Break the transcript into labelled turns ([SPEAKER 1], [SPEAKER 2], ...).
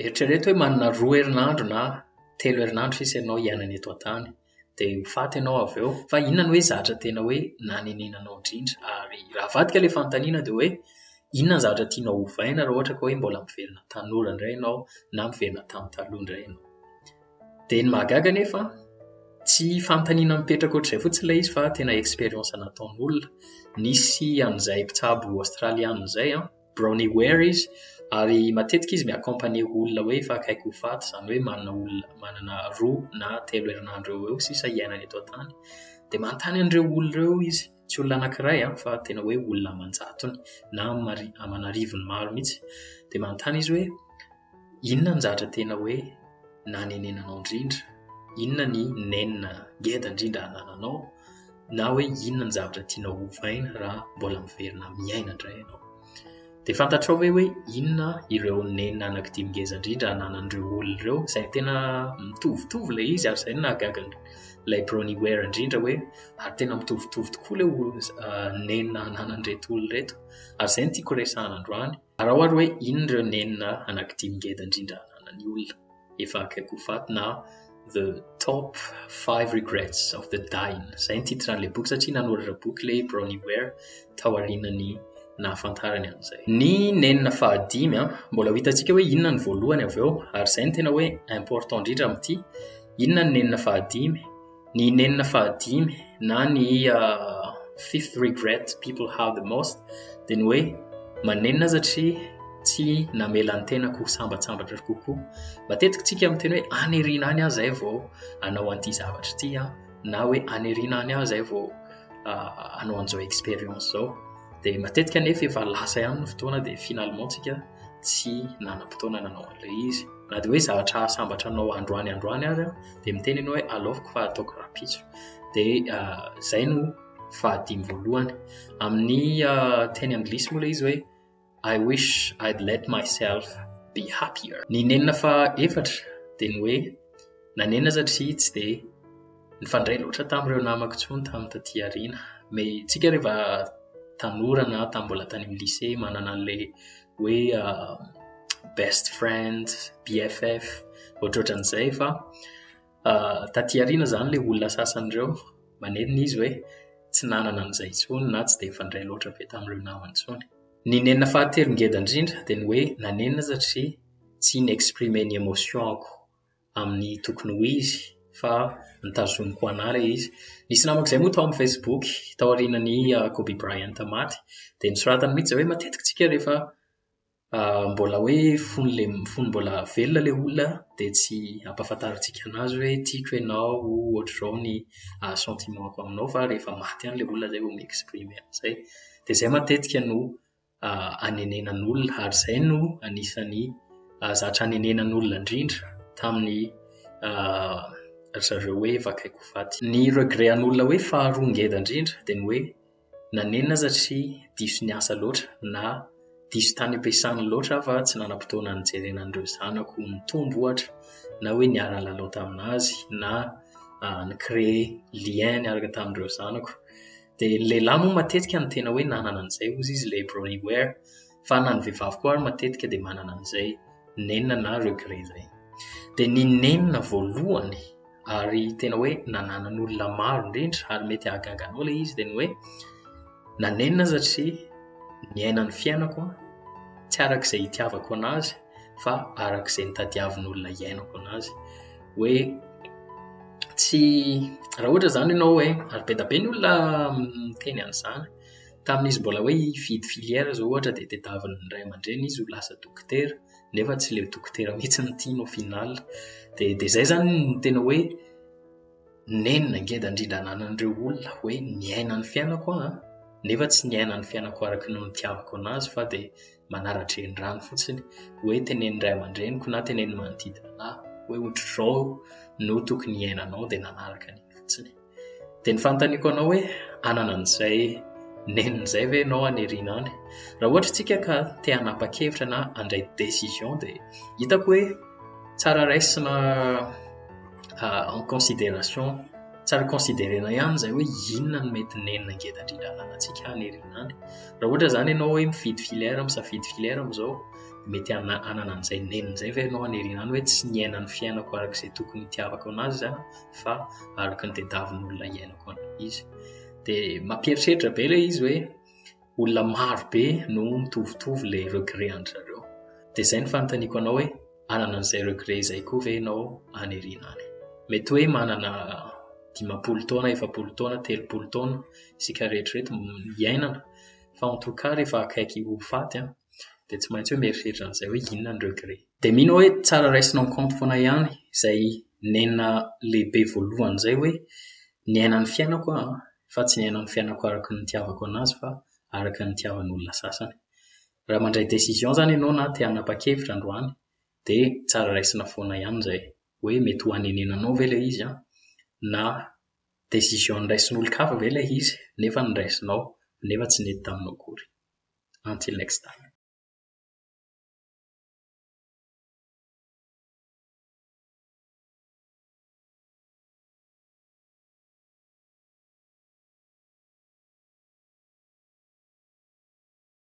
[SPEAKER 1] Eritrereto hoe manana 2 herinandro na 3 herinandro sisa ianao iainana eto an-tany. Dia mifaty ianao avy eo. Fa inona no hoe zavatra tena hoe nanenenanao indrindra? Ary raha avadika ilay fanontaniana dia hoe inona ny zavatra tianao hovaina raha ohatra ka hoe mbola miverina tanora indray ianao na miverina tamin'ny taloha indray ianao. Dia ny mahagaga anefa tsy fanontaniana mipetraka ohatr'izay fotsiny ilay izy fa tena expérience nataon'olona. Nisy an'izay mpitsabo Australiana izay Bronnie Ware izy, ary matetika izy mi-accompagner olona hoe efa akaiky ho faty, izany hoe manana 2 na 3 herinandro eo sisa iainana eto an-tany. Dia manontany an'ireo olona ireo izy, tsy olona anankiray fa tena hoe olona aman-jatony na aman'arivony maro mihitsy. Dia manontany izy hoe inona ny zavatra tena hoe nanenenanao indrindra? Inona ny nenina ngeda indrindra anananao? Na hoe inona ny zavatra tianao hovaina raha mbola miverina miaina indray ianao? Dia fantatrao hoe inona ireo nenina anankidimy ngeza indrindra ananan'ireo olona ireo, izay tena mitovitovy ilay izy, ary izay no nahagaga ilay Bronnie Ware indrindra hoe ary tena mitovitovy tokoa ilay nenina ananan'ireto olona reto. Ary izay no tiako resahana androany. Raha ohatra hoe inona ireo nenina anankidimy ngeda indrindra ananan'ny olona efa akaiky ho faty, na the top 5 regrets of the dying. Izay ny titran'ilay boky, satria nanoratra boky ilay Bronnie Ware tao aorianany nahafantarany an'izay. Ny nenina fahadimy mbola ho hitantsika hoe inona ny voalohany avy eo, ary izay no tena hoe important indrindra amin'ity. Inona ny nenina fahadimy? Ny nenina fahadimy na ny fifth regret people have the most dia ny hoe manenina satria tsy namela ny tenako sambatsambatra kokoa. Matetika tsika miteny hoe aneriana any aho zay vao anao an'ity zavatra ity, na hoe aneriana any aho zay vao anao an'izao expérience zao. Dia matetika nefa efa lasa ihany ny fotoana dia finalement tsika tsy nanam-potoana nanao an'ilay izy. Na dia hoe zavatra sambatra anao androany ary dia miteny ianao hoe aleofiko fa ataoko rapitso. Dia izay no fahadimy voalohany. Amin'ny teny anglisy moa ilay izy hoe I wish I'd let myself be happier. Ny nenina fahaefatra dia ny hoe nanenina satria tsy dia nifandray loatra tamin'ireo namako intsony tamin'ny taty aoriana. Tsika rehefa tanora na mbola tany amin'ny lycée manana an'ilay hoe best friend, BFF, ohatrohatran'izay, fa taty aoriana izany ilay olona sasan'ireo manenina izy hoe tsy nanana an'izay intsony na tsy dia nifandray loatra be tamin'ireo namany intsony. Ny nenina fahatelo ngeda indrindra dia ny hoe nanenina satria tsy ni-exprimer ny émotion-ko amin'ny tokony ho izy, fa nitazomiko anahy ilay izy. Nisy namako izay moa tao amin'ny Facebook tao aorianan'ny Kobe Bryant maty, dia nisoratany mihitsy hoe matetika tsika rehefa mbola hoe fony mbola velona ilay olona dia tsy ampahafantarantsika anazy hoe tiako ianao, ohatr'izao ny sentimentko aminao, fa rehefa maty ihany ilay olona izay vao mi-exprimer an'izay. Dia izay matetika no anenenan'olona, ary izay no anisan'ny zavatra anenenan'olona indrindra tamin'ny zareo hoe efa akaiky ho faty. Ny regret an'olona hoe faharoa ngeda indrindra dia ny hoe nanenina satria diso niasa loatra na diso tany ampiasany loatra fa tsy nanam-potoana nijerena an'ireo zanako nitombo ohatra, na hoe niara-lalao taminazy, na nicréer lien niaraka tamin'ireo zanako. Dia ny lehilahy moa matetika ny tena hoe nanana an'izay hozy izy ilay Bronnie Ware, fa na ny vehivavy koa ary matetika dia manana an'izay nenina na regret izay. Dia ny nenina voalohany ary tena hoe nananan'olona maro indrindra ary mety ahagaga anao ilay izy dia ny hoe nanenina satria niaina ny fiainako tsy arak'izay itiavako anazy fa arak'izay nitadiavin'olona iainako anazy. Hoe tsy raha ohatra izany ianao hoe ary be da be ny olona miteny an'izany. Tamin'izy mbola hoe hividy filière zao ohatra dia tadiavin'ny ray aman-dreny izy ho lasa dokotera, nefa tsy ilay dokotera mihitsy ny tiany au final. Dia izay zany no tena hoe nenina ngeda indrindra ananan'ireo olona hoe niaina ny fiainako nefa tsy niaina ny fiainako araka ny nitiavako anazy, fa dia manara-drenirano fotsiny hoe tenen'ny ray aman-dreniko na tenen'ny manodidina anahy hoe ohatr'izao no tokony iainanao dia nanaraka an'iny fotsiny. Dia ny fanontaniako anao hoe anana an'izay nenina izay ve ianao aneriana any? Raha ohatra tsika ka te hanapa-kevitra na handray décision dia hitako hoe tsara raisina en considération, tsara considérena ihany izay hoe inona no mety nenina ngeda indrindra ananantsika aneriana any. Raha ohatra izany ianao hoe misafidy filière amin'izao mety anana an'izay nenin'izay ve ianao aneriana any hoe tsy niaina ny fiainako araka izay tokony hitiavako anazy zany fa araka ny tediavin'olona iainako izy. Dia mampieritreritra be ilay izy hoe olona maro be no mitovitovy ilay regret an-zareo. Dia izay ny fanontaniako anao hoe anana an'izay regret izay koa ve ianao aneriana any? Mety hoe manana 10 taona, 20 taona, 30 taona isika rehetrarehetra iainana, fa en tout cas rehefa akaiky ho faty dia tsy maintsy hoe mieritreritra an'izay hoe inona ny regret. Dia mino hoe tsara raisinao en compte foana ihany izay nenina lehibe voalohany izay hoe niaina ny fiainako fa tsy niaina ny fiainako araka ny nitiavako anazy fa araka ny nitiavan'olona sasany. Raha mandray décision zany ianao na te hanapa-kevitra androany dia tsara raisina foana ihany izay hoe mety ho anenenanao ve ilay izy na décision niraisin'olon-kafa ve ilay izy nefa niraisinao nefa tsy nety taminao akory. Until next time.